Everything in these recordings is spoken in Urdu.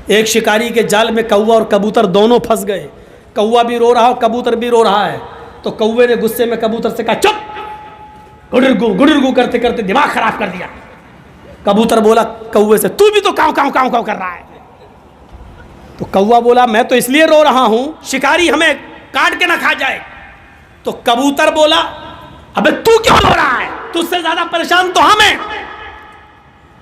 ایک شکاری کے جال میں کوا اور کبوتر دونوں پھنس گئے. کوا بھی رو رہا اور کبوتر بھی رو رہا ہے. تو کوے نے غصے میں کبوتر سے کہا چپ، گڑرگو کرتے کرتے دماغ خراب کر دیا. کبوتر بولا کوے سے تو بھی تو کاؤں کاؤں کاؤں کاؤں کر رہا ہے. تو کوا بولا میں تو اس لیے رو رہا ہوں شکاری ہمیں کاٹ کے نہ کھا جائے. تو کبوتر بولا ابے تو کیوں رو رہا ہے، تجھ سے زیادہ پریشان تو ہم ہیں.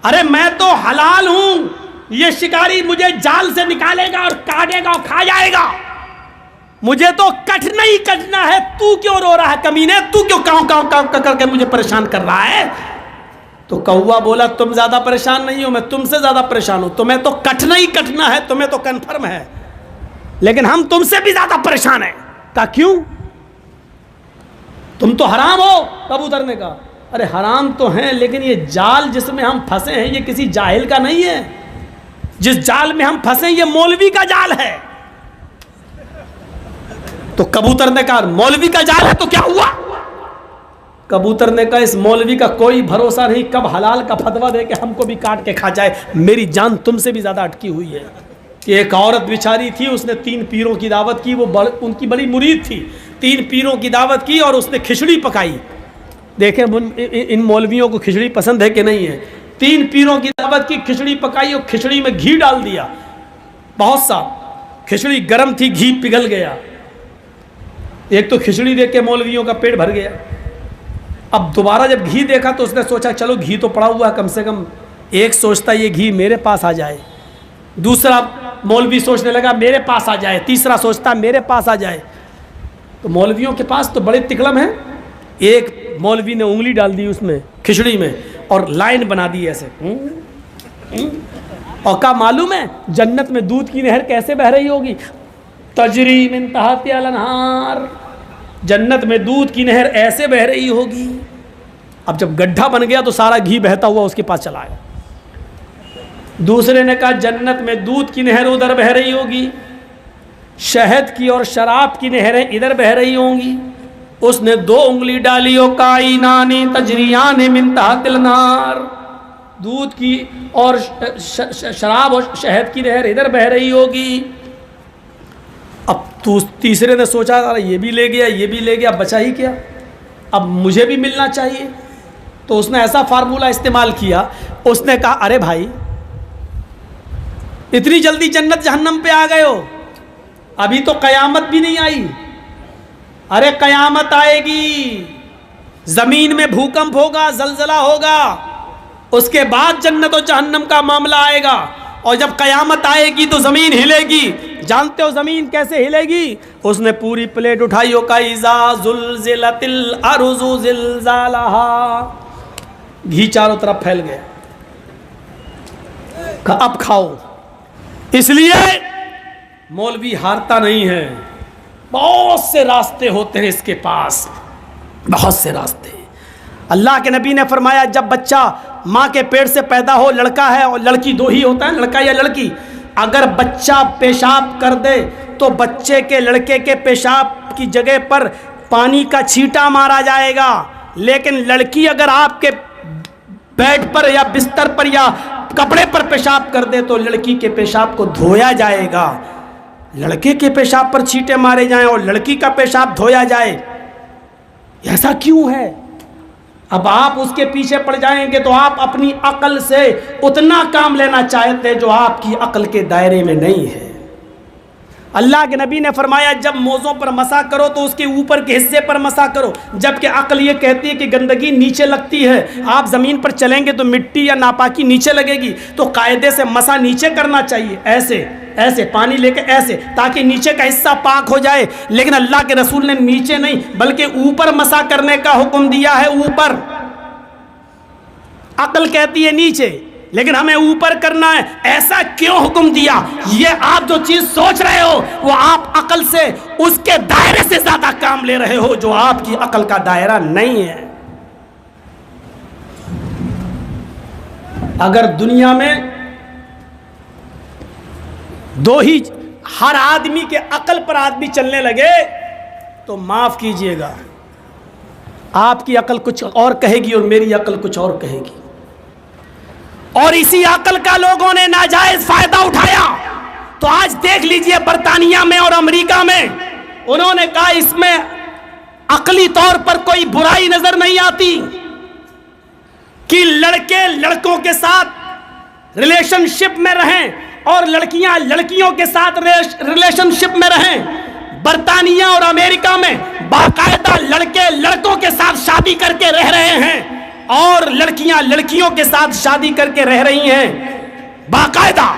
ارے میں تو حلال ہوں، یہ شکاری مجھے جال سے نکالے گا اور کاٹے گا اور کھا جائے گا، مجھے تو کٹنا ہی کٹنا ہے، تو کیوں رو رہا ہے کمینے، تو کیوں کاؤں کاؤں کاؤں کر کے مجھے پریشان کر رہا ہے. تو کوا بولا تم زیادہ پریشان نہیں ہو، میں تم سے زیادہ پریشان ہوں، تمہیں تو کٹنا ہی کٹنا ہے، تمہیں تو کنفرم ہے، لیکن ہم تم سے بھی زیادہ پریشان ہیں. کہا کیوں؟ تم تو حرام ہو. کبوتر نے کہا ارے حرام تو ہیں، لیکن یہ جال جس میں ہم پھنسے ہیں یہ کسی جاہل کا نہیں ہے، جس جال میں ہم پھنسے یہ مولوی کا جال ہے. تو کبوتر نے کہا مولوی کا جال ہے تو کیا ہوا؟ کبوتر نے کہا اس مولوی کا کوئی بھروسہ نہیں، کب حلال کا فتویٰ دے کہ ہم کو بھی کاٹ کے کھا جائے. میری جان تم سے بھی زیادہ اٹکی ہوئی ہے. کہ ایک عورت بیچاری تھی، اس نے 3 پیروں کی دعوت کی، وہ ان کی بڑی مرید تھی. 3 پیروں کی دعوت کی اور اس نے کھچڑی پکائی. دیکھیں ان مولویوں کو کھچڑی پسند ہے کہ نہیں ہے. 3 پیروں کی دعوت کی، کھچڑی پکائی اور کھچڑی میں گھی ڈال دیا بہت سا. کھچڑی گرم تھی، گھی پگھل گیا. ایک تو کھچڑی دیکھ کے مولویوں کا پیٹ بھر گیا. اب دوبارہ جب گھی دیکھا تو اس نے سوچا چلو گھی تو پڑا ہوا ہے، کم سے کم ایک سوچتا یہ گھی میرے پاس آ جائے، دوسرا مولوی سوچنے لگا میرے پاس آ جائے، تیسرا سوچتا میرے پاس آ جائے. تو مولویوں کے پاس تو بڑے تکڑم ہیں. ایک مولوی نے انگلی ڈال دی اس میں کھچڑی میں اور لائن بنا دی ایسے، اور کہا معلوم ہے جنت میں دودھ کی نہر کیسے بہہ رہی ہوگی؟ تجری من تحتہا الانہار، جنت میں دودھ کی نہر ایسے بہہ رہی ہوگی. اب جب گڈھا بن گیا تو سارا گھی بہتا ہوا اس کے پاس چلا آیا. دوسرے نے کہا جنت میں دودھ کی نہر ادھر بہہ رہی ہوگی، شہد کی اور شراب کی نہریں ادھر بہہ رہی ہوں گی. اس نے 2 انگلی ڈالی اور کائنان تجریان من تحت الانہار، دودھ کی اور شراب اور شہد کی نہر ادھر بہہ رہی ہوگی. اب تیسرے نے سوچا یہ بھی لے گیا یہ بھی لے گیا، بچا ہی کیا، اب مجھے بھی ملنا چاہیے. تو اس نے ایسا فارمولہ استعمال کیا، اس نے کہا ارے بھائی اتنی جلدی جنت جہنم پہ آ گئے ہو، ابھی تو قیامت بھی نہیں آئی. ارے قیامت آئے گی، زمین میں بھوکمپ ہوگا، زلزلہ ہوگا، اس کے بعد جنت و جہنم کا معاملہ آئے گا. اور جب قیامت آئے گی تو زمین ہلے گی. جانتے ہو زمین کیسے ہلے گی؟ اس نے پوری پلیٹ اٹھائی ہو کا اذا زلزلت الارض زلزالہا، گھی چاروں طرف پھیل گیا. اب کھاؤ. اس لیے مولوی ہارتا نہیں ہے، بہت سے راستے ہوتے ہیں اس کے پاس، بہت سے راستے. اللہ کے نبی نے فرمایا جب بچہ ماں کے پیٹ سے پیدا ہو، لڑکا ہے اور لڑکی 2 ہی ہوتا ہے، لڑکا یا لڑکی، اگر بچہ پیشاب کر دے تو بچے کے لڑکے کے پیشاب کی جگہ پر پانی کا چھینٹا مارا جائے گا. لیکن لڑکی اگر آپ کے بیڈ پر یا بستر پر یا کپڑے پر پیشاب کر دے تو لڑکی کے پیشاب کو دھویا جائے گا. لڑکے کے پیشاب پر چھینٹے مارے جائیں اور لڑکی کا پیشاب دھویا جائے، ایسا کیوں ہے؟ اب آپ اس کے پیچھے پڑ جائیں گے تو آپ اپنی عقل سے اتنا کام لینا چاہتے جو آپ کی عقل کے دائرے میں نہیں ہے. اللہ کے نبی نے فرمایا جب موزوں پر مسح کرو تو اس کے اوپر کے حصے پر مسح کرو، جبکہ عقل یہ کہتی ہے کہ گندگی نیچے لگتی ہے. آپ زمین پر چلیں گے تو مٹی یا ناپاکی نیچے لگے گی، تو قاعدے سے مسح نیچے کرنا چاہیے، ایسے ایسے پانی لے کے ایسے، تاکہ نیچے کا حصہ پاک ہو جائے. لیکن اللہ کے رسول نے نیچے نہیں بلکہ اوپر مسح کرنے کا حکم دیا ہے. اوپر، عقل کہتی ہے نیچے لیکن ہمیں اوپر کرنا ہے. ایسا کیوں حکم دیا؟ یہ آپ جو چیز سوچ رہے ہو وہ آپ عقل سے اس کے دائرے سے زیادہ کام لے رہے ہو جو آپ کی عقل کا دائرہ نہیں ہے. اگر دنیا میں 2 ہی ہر آدمی کے عقل پر آدمی چلنے لگے تو معاف کیجئے گا آپ کی عقل کچھ اور کہے گی اور میری عقل کچھ اور کہے گی. اور اسی عقل کا لوگوں نے ناجائز فائدہ اٹھایا. تو آج دیکھ لیجئے برطانیہ میں اور امریکہ میں انہوں نے کہا اس میں عقلی طور پر کوئی برائی نظر نہیں آتی کہ لڑکے لڑکوں کے ساتھ ریلیشن شپ میں رہیں اور لڑکیاں لڑکیوں کے ساتھ ریلیشن شپ میں رہیں. برطانیہ اور امریکہ میں باقاعدہ لڑکے لڑکوں کے ساتھ شادی کر کے رہ رہے ہیں اور لڑکیاں لڑکیوں کے ساتھ شادی کر کے رہ رہی ہیں باقاعدہ.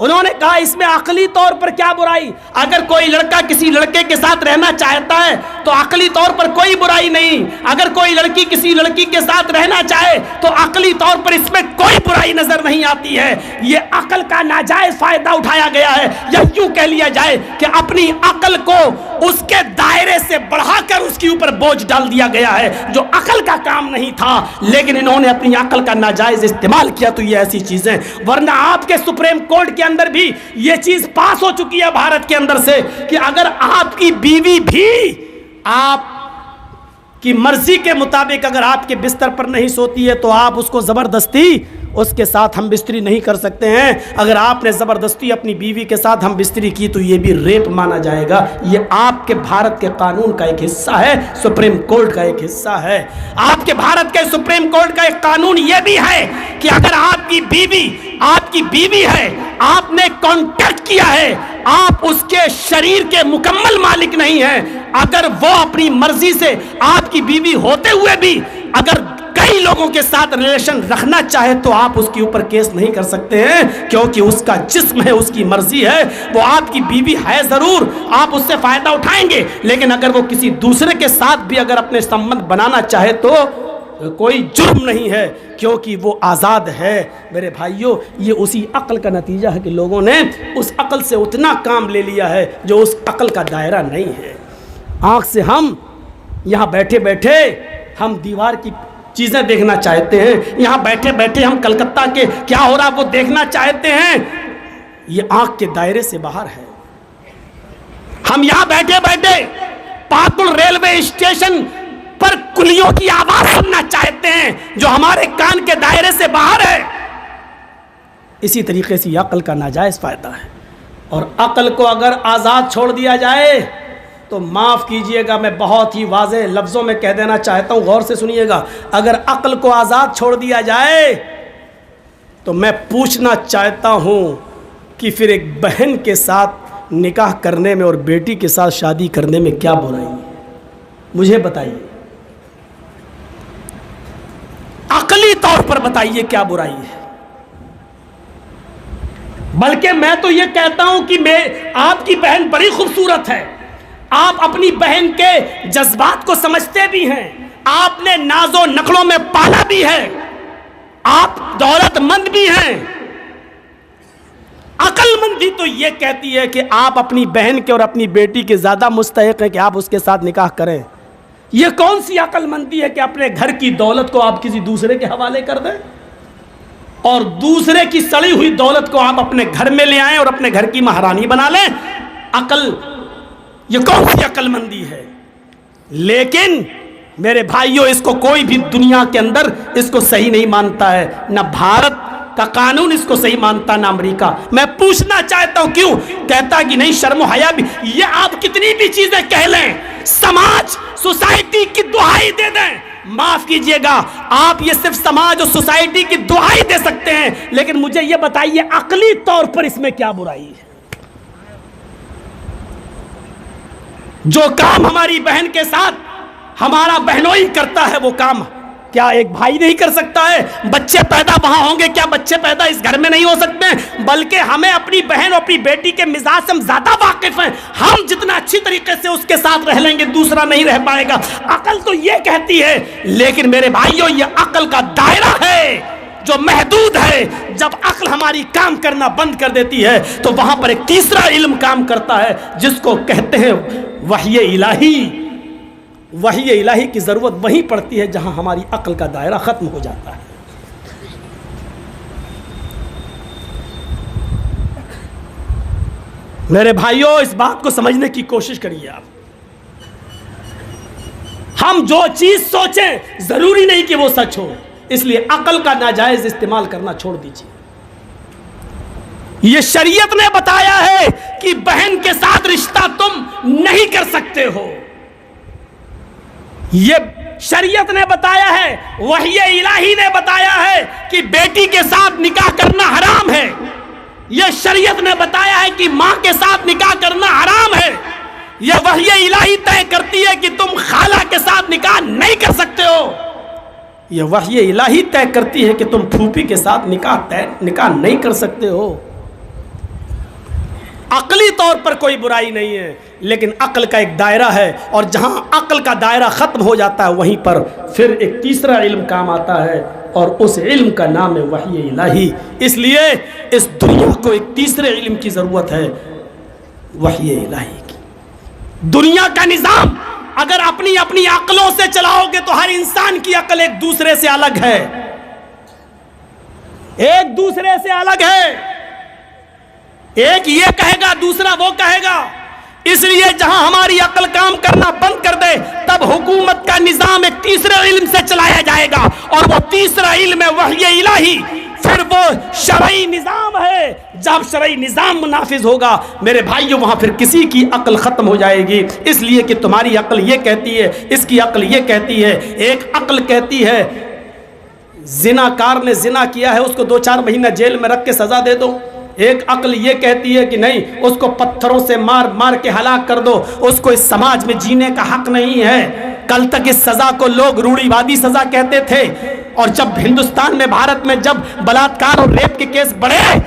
انہوں نے کہا اس میں عقلی طور پر کیا برائی؟ اگر کوئی لڑکا کسی لڑکے کے ساتھ رہنا چاہتا ہے تو عقلی طور پر کوئی برائی نہیں. اگر کوئی لڑکی کسی لڑکی کے ساتھ رہنا چاہے تو عقلی طور پر اس میں کوئی برائی نظر نہیں آتی ہے. یہ عقل کا ناجائز فائدہ اٹھایا گیا ہے، یا یوں کہہ لیا جائے کہ اپنی عقل کو اس کے دائرے سے بڑھا کر اس کے اوپر بوجھ ڈال دیا گیا ہے جو عقل کا کام نہیں تھا، لیکن انہوں نے اپنی عقل کا ناجائز استعمال کیا. تو یہ ایسی چیزیں، ورنہ آپ کے سپریم کورٹ کے اندر بھی یہ چیز پاس ہو چکی ہے بھارت کے اندر سے کہ اگر آپ کی بیوی بھی آپ کی مرضی کے مطابق اگر آپ کے بستر پر نہیں سوتی ہے تو آپ اس کو زبردستی اس کے ساتھ ہم بستری نہیں کر سکتے ہیں. اگر آپ نے زبردستی اپنی بیوی کے ساتھ ہم بستری کی تو یہ بھی ریپ مانا جائے گا. یہ آپ کے بھارت کے قانون کا ایک حصہ ہے، سپریم کورٹ کا ایک حصہ ہے. آپ کے بھارت کے سپریم کورٹ کا ایک قانون یہ بھی ہے کہ اگر آپ کی بیوی ہے، آپ نے کانٹیکٹ کیا ہے، آپ اس کے شریر کے مکمل مالک نہیں ہیں، اگر وہ اپنی مرضی سے آپ کی بیوی ہوتے ہوئے بھی اگر کئی لوگوں کے ساتھ ریلیشن رکھنا چاہے تو آپ اس کے اوپر کیس نہیں کر سکتے ہیں، کیونکہ اس کا جسم ہے، اس کی مرضی ہے. وہ آپ کی بیوی ہے ضرور، آپ اس سے فائدہ اٹھائیں گے، لیکن اگر وہ کسی دوسرے کے ساتھ بھی اگر اپنے سمبند بنانا چاہے تو کوئی جرم نہیں ہے، کیونکہ وہ آزاد ہے. میرے بھائیوں، یہ اسی عقل کا نتیجہ ہے کہ لوگوں نے اس عقل سے اتنا کام لے لیا ہے جو اس عقل کا دائرہ نہیں ہے. آنکھ سے ہم یہاں بیٹھے بیٹھے ہم دیوار کی چیزیں دیکھنا چاہتے ہیں، یہاں بیٹھے بیٹھے ہم کلکتہ کے کیا ہو رہا وہ دیکھنا چاہتے ہیں. یہ آنکھ کے دائرے سے باہر ہے. ہم یہاں بیٹھے بیٹھے پاتل ریلوے اسٹیشن پر کلیوں کی آواز سننا چاہتے ہیں جو ہمارے کان کے دائرے سے باہر ہے. اسی طریقے سے عقل کا ناجائز فائدہ ہے. اور عقل کو اگر آزاد چھوڑ دیا جائے تو معاف کیجئے گا، میں بہت ہی واضح لفظوں میں کہہ دینا چاہتا ہوں، غور سے سنیے گا. اگر عقل کو آزاد چھوڑ دیا جائے تو میں پوچھنا چاہتا ہوں کہ پھر ایک بہن کے ساتھ نکاح کرنے میں اور بیٹی کے ساتھ شادی کرنے میں کیا برائی ہے؟ مجھے بتائیے، عقلی طور پر بتائیے کیا برائی ہے. بلکہ میں تو یہ کہتا ہوں کہ آپ کی بہن بڑی خوبصورت ہے، آپ اپنی بہن کے جذبات کو سمجھتے بھی ہیں، آپ نے ناز و نخڑوں میں پالا بھی ہے، آپ دولت مند بھی ہیں. عقل مندی تو یہ کہتی ہے کہ آپ اپنی بہن کے اور اپنی بیٹی کے زیادہ مستحق ہیں کہ آپ اس کے ساتھ نکاح کریں. یہ کون سی عقل مندی ہے کہ اپنے گھر کی دولت کو آپ کسی دوسرے کے حوالے کر دیں اور دوسرے کی سڑی ہوئی دولت کو آپ اپنے گھر میں لے آئیں اور اپنے گھر کی مہارانی بنا لیں؟ یہ کون سی عقل مندی ہے؟ لیکن میرے بھائیوں، اس کو کوئی بھی دنیا کے اندر اس کو صحیح نہیں مانتا ہے. نہ بھارت کا قانون اس کو صحیح مانتا، نہ امریکہ. میں پوچھنا چاہتا ہوں کیوں؟ کہتا کہ نہیں، شرم و حیا بھی. یہ آپ کتنی بھی چیزیں کہہ لیں، سماج سوسائٹی کی دہائی دے دیں، معاف کیجئے گا، آپ یہ صرف سماج اور سوسائٹی کی دہائی دے سکتے ہیں، لیکن مجھے یہ بتائیے عقلی طور پر اس میں کیا برائی ہے؟ جو کام ہماری بہن کے ساتھ ہمارا بہنوئی کرتا ہے وہ کام کیا ایک بھائی نہیں کر سکتا ہے؟ بچے پیدا وہاں ہوں گے، کیا بچے پیدا اس گھر میں نہیں ہو سکتے؟ بلکہ ہمیں اپنی بہن اور اپنی بیٹی کے مزاج سے ہم زیادہ واقف ہیں. ہم جتنا اچھی طریقے سے اس کے ساتھ رہ لیں گے دوسرا نہیں رہ پائے گا. عقل تو یہ کہتی ہے، لیکن میرے بھائیوں یہ عقل کا دائرہ ہے جو محدود ہے. جب عقل ہماری کام کرنا بند کر دیتی ہے تو وہاں پر ایک تیسرا علم کام کرتا ہے جس کو کہتے ہیں وحی الہی. وحی الہی کی ضرورت وہیں پڑتی ہے جہاں ہماری عقل کا دائرہ ختم ہو جاتا ہے. میرے بھائیوں، اس بات کو سمجھنے کی کوشش کریے. آپ ہم جو چیز سوچیں ضروری نہیں کہ وہ سچ ہو، اس لیے عقل کا ناجائز استعمال کرنا چھوڑ دیجیے. یہ شریعت نے بتایا ہے کہ بہن کے ساتھ رشتہ تم نہیں کر سکتے ہو، یہ شریعت نے بتایا ہے، وحی الہی نے بتایا ہے کہ بیٹی کے ساتھ نکاح کرنا حرام ہے، یہ شریعت نے بتایا ہے کہ ماں کے ساتھ نکاح کرنا حرام ہے، یہ وحی الہی طے کرتی ہے کہ تم خالہ کے ساتھ نکاح نہیں کر سکتے ہو، یہ وحی الہی طے کرتی ہے کہ تم پھوپھی کے ساتھ نکاح نہیں کر سکتے ہو۔ عقلی طور پر کوئی برائی نہیں ہے، لیکن عقل کا ایک دائرہ ہے، اور جہاں عقل کا دائرہ ختم ہو جاتا ہے وہیں پر پھر ایک تیسرا علم کام آتا ہے، اور اس علم کا نام ہے وحی الہی۔ اس لیے اس دنیا کو ایک تیسرے علم کی ضرورت ہے، وحی الہی کی۔ دنیا کا نظام اگر اپنی اپنی عقلوں سے چلاؤ گے تو ہر انسان کی عقل ایک دوسرے سے الگ ہے، ایک دوسرے سے الگ ہے، ایک یہ کہے گا دوسرا وہ کہے گا۔ اس لیے جہاں ہماری عقل کام کرنا بند کر دے تب حکومت کا نظام ایک تیسرے علم سے چلایا جائے گا، اور وہ تیسرا علم ہے وحی الہی، پھر وہ شرعی نظام ہے۔ جب شرعی نظام نافذ ہوگا میرے بھائیوں وہاں پھر کسی کی عقل ختم ہو جائے گی، اس لیے کہ تمہاری عقل یہ کہتی ہے، اس کی عقل یہ کہتی ہے۔ ایک عقل کہتی ہے زناکار نے زنا کیا ہے اس کو 2-4 مہینہ جیل میں رکھ کے سزا دے دو، ایک عقل یہ کہتی ہے کہ نہیں اس کو پتھروں سے مار مار کے ہلاک کر دو، اس کو اس سماج میں جینے کا حق نہیں ہے۔ کل تک اس سزا کو لوگ روڑی وادی سزا کہتے تھے، اور جب ہندوستان میں بھارت میں جب بلاತ್ಕಾರ اور ریپ کے کیس بڑھے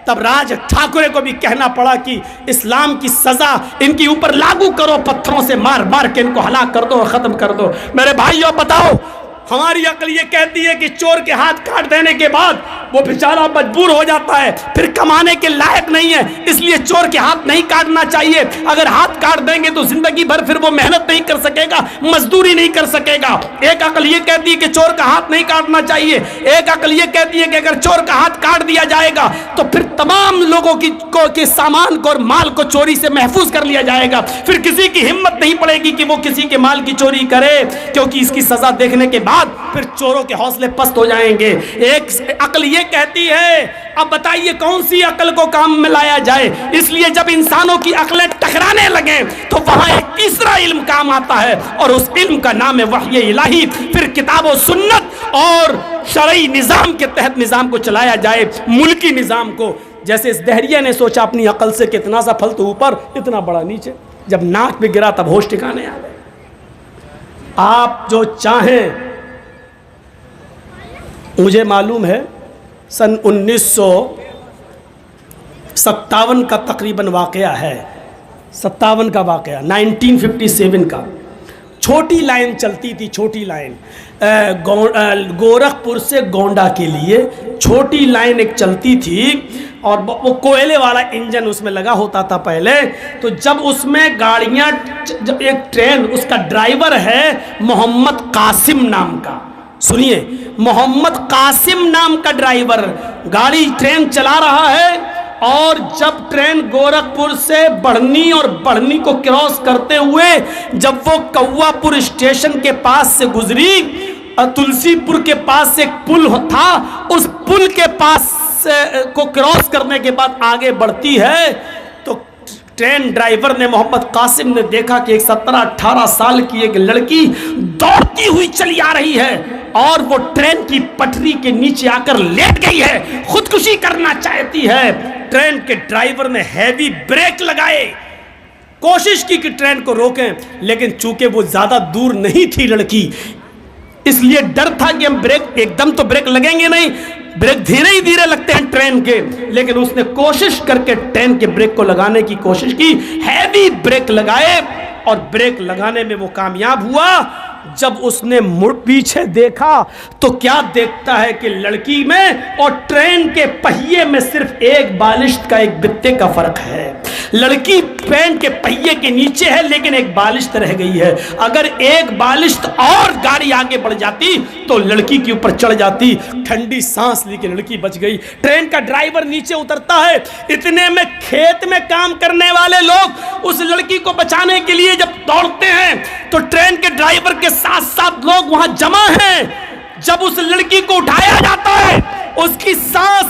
تب راج ٹھاکرے کو بھی کہنا پڑا کہ اسلام کی سزا ان کی اوپر لاگو کرو، پتھروں سے مار مار کے ان کو ہلاک کر دو اور ختم کر دو۔ میرے بھائیوں بتاؤ، ہماری عقل یہ کہتی ہے کہ چور کے ہاتھ کاٹ دینے کے بعد وہ بیچارہ مجبور ہو جاتا ہے، پھر کمانے کے لائق نہیں ہے، اس لیے چور کے ہاتھ نہیں کاٹنا چاہیے، اگر ہاتھ کاٹ دیں گے تو زندگی بھر پھر وہ محنت نہیں کر سکے گا، مزدوری نہیں کر سکے گا۔ ایک عقل یہ کہتی ہے کہ چور کا ہاتھ نہیں کاٹنا چاہیے، ایک عقل یہ کہتی ہے کہ اگر چور کا ہاتھ کاٹ دیا جائے گا تو پھر تمام لوگوں کے سامان کو اور مال کو چوری سے محفوظ کر لیا جائے گا، پھر کسی کی ہمت نہیں پڑے گی کہ وہ کسی کے مال کی چوری کرے، کیونکہ اس کی سزا دیکھنے کے بعد پھر چوروں کے حوصلے پست ہو جائیں گے۔ ایک عقل یہ کہتی ہے، اب بتائیے کون سی عقل کو کام میں لایا جائے؟ اس لیے جب انسانوں کی عقلیں ٹکرانے لگیں تو وہاں ایک تیسرا علم کام آتا ہے، اور اس علم کا نام ہے وحی الہی۔ پھر کتاب و سنت اور شرعی نظام کے تحت نظام کو چلایا جائے، ملکی نظام کو۔ جیسے اس دہریے نے سوچا اپنی عقل سے کتنا سا پھل تو اوپر اتنا بڑا نیچے، جب ناک پہ گرا تب ہوش ٹھکانے آ گئے۔ آپ جو چاہیں، مجھے معلوم ہے سن 1957 کا تقریباً واقعہ ہے، 57 کا واقعہ، 1957 کا۔ چھوٹی لائن چلتی تھی، چھوٹی لائن گورکھپور سے گونڈا کے لیے چھوٹی لائن ایک چلتی تھی، اور وہ کوئلے والا انجن اس میں لگا ہوتا تھا پہلے۔ تو جب اس میں گاڑیاں، جب ایک ٹرین، اس کا ڈرائیور ہے محمد قاسم نام کا، سنیے، محمد قاسم نام کا ڈرائیور گاڑی ٹرین چلا رہا ہے، اور جب ٹرین گورکھپور سے بڑھنی اور بڑھنی کو کراس کرتے ہوئے جب وہ کوا پور اسٹیشن کے پاس سے گزری، تلسی پور کے پاس سے ایک پل تھا، اس پل کے پاس کو کراس کرنے کے بعد آگے بڑھتی ہے، تو ٹرین ڈرائیور نے، محمد قاسم نے دیکھا کہ ایک 17-18 سال کی ایک لڑکی دوڑتی ہوئی چلی آ رہی ہے، اور وہ ٹرین کی پٹری کے نیچے آ کر لیٹ گئی ہے، خودکشی کرنا چاہتی ہے۔ ٹرین کے ڈرائیور نے ہیوی بریک لگائے، کوشش کی کہ ٹرین کو روکیں، لیکن چونکہ وہ زیادہ دور نہیں تھی لڑکی، اس لیے ڈر تھا کہ ہم بریک ایک دم تو بریک لگیں گے نہیں، بریک دھیرے ہی دھیرے لگتے ہیں ٹرین کے، لیکن اس نے کوشش کر کے ٹرین کے بریک کو لگانے کی کوشش کی، ہیوی بریک لگائے، اور بریک لگانے میں وہ کامیاب ہوا۔ جب اس نے مڑ پیچھے دیکھا تو کیا دیکھتا ہے کہ لڑکی میں اور ٹرین کے پہیے میں صرف ایک بالشت کا، ایک بتے کا فرق ہے۔ لڑکی ٹرین کے پہیے کے نیچے ہے لیکن ایک بالشت رہ گئی ہے، اگر ایک بالشت اور گاڑی آگے بڑھ جاتی تو لڑکی کے اوپر چڑھ جاتی۔ ٹھنڈی سانس لی کہ لڑکی بچ گئی۔ ٹرین کا ڈرائیور نیچے اترتا ہے، اتنے میں کھیت میں کام کرنے والے لوگ اس لڑکی کو بچانے کے لیے جب دوڑتے ہیں تو ٹرین کے ڈرائیور کے ساتھ ساتھ لوگ وہاں جمع ہیں۔ جب اس لڑکی کو اٹھایا جاتا ہے، اس کی سانس